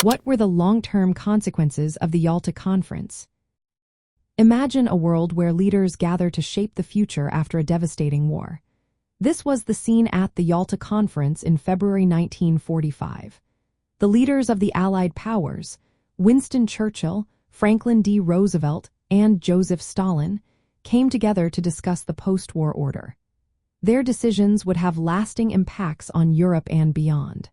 What were the long-term consequences of the Yalta Conference? Imagine a world where leaders gather to shape the future after a devastating war. This was the scene at the Yalta Conference in February 1945. The leaders of the Allied powers, Winston Churchill, Franklin D. Roosevelt, and Joseph Stalin, came together to discuss the post-war order. Their decisions would have lasting impacts on Europe and beyond.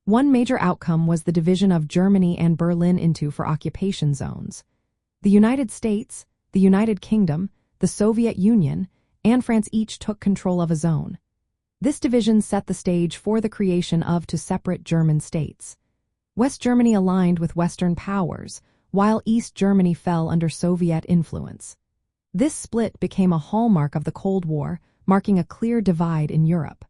One major outcome was the division of Germany and Berlin into four occupation zones. The United States, the United Kingdom, the Soviet Union, and France each took control of a zone. This division set the stage for the creation of two separate German states. West Germany aligned with Western powers, while East Germany fell under Soviet influence. This split became a hallmark of the Cold War, marking a clear divide in Europe.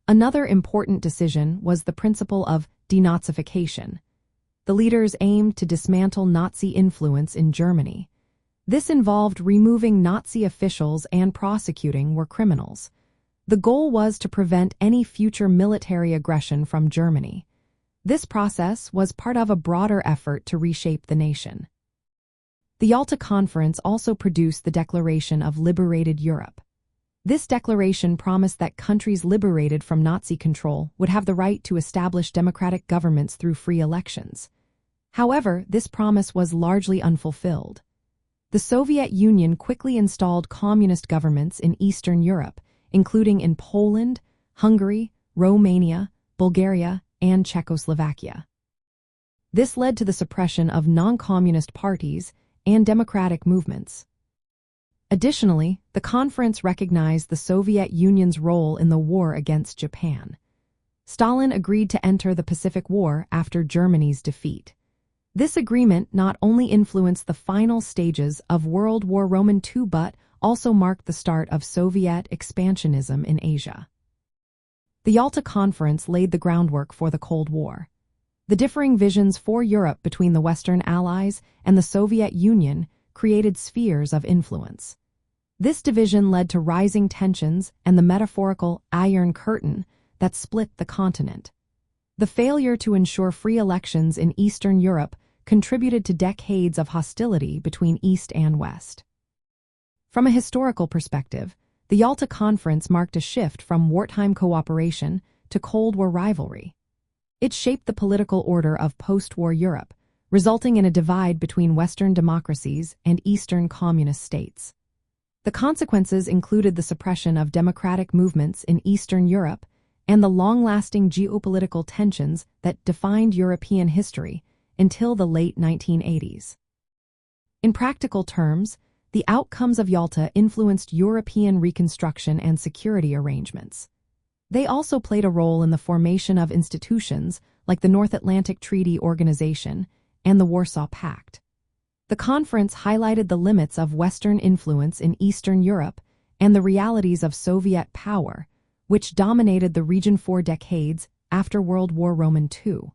Another important decision was the principle of Denazification. The leaders aimed to dismantle Nazi influence in Germany. This involved removing Nazi officials and prosecuting war criminals. The goal was to prevent any future military aggression from Germany. This process was part of a broader effort to reshape the nation. The Yalta Conference also produced the Declaration of Liberated Europe. This declaration promised that countries liberated from Nazi control would have the right to establish democratic governments through free elections. However, this promise was largely unfulfilled. The Soviet Union quickly installed communist governments in Eastern Europe, including in Poland, Hungary, Romania, Bulgaria, and Czechoslovakia. This led to the suppression of non-communist parties and democratic movements. Additionally, the conference recognized the Soviet Union's role in the war against Japan. Stalin agreed to enter the Pacific War after Germany's defeat. This agreement not only influenced the final stages of World War II but also marked the start of Soviet expansionism in Asia. The Yalta Conference laid the groundwork for the Cold War. The differing visions for Europe between the Western Allies and the Soviet Union created spheres of influence. This division led to rising tensions and the metaphorical Iron Curtain that split the continent. The failure to ensure free elections in Eastern Europe contributed to decades of hostility between East and West. From a historical perspective, the Yalta Conference marked a shift from wartime cooperation to Cold War rivalry. It shaped the political order of post-war Europe, resulting in a divide between Western democracies and Eastern communist states. The consequences included the suppression of democratic movements in Eastern Europe and the long-lasting geopolitical tensions that defined European history until the late 1980s. In practical terms, the outcomes of Yalta influenced European reconstruction and security arrangements. They also played a role in the formation of institutions like the North Atlantic Treaty Organization and the Warsaw Pact. The conference highlighted the limits of Western influence in Eastern Europe and the realities of Soviet power, which dominated the region for decades after World War II.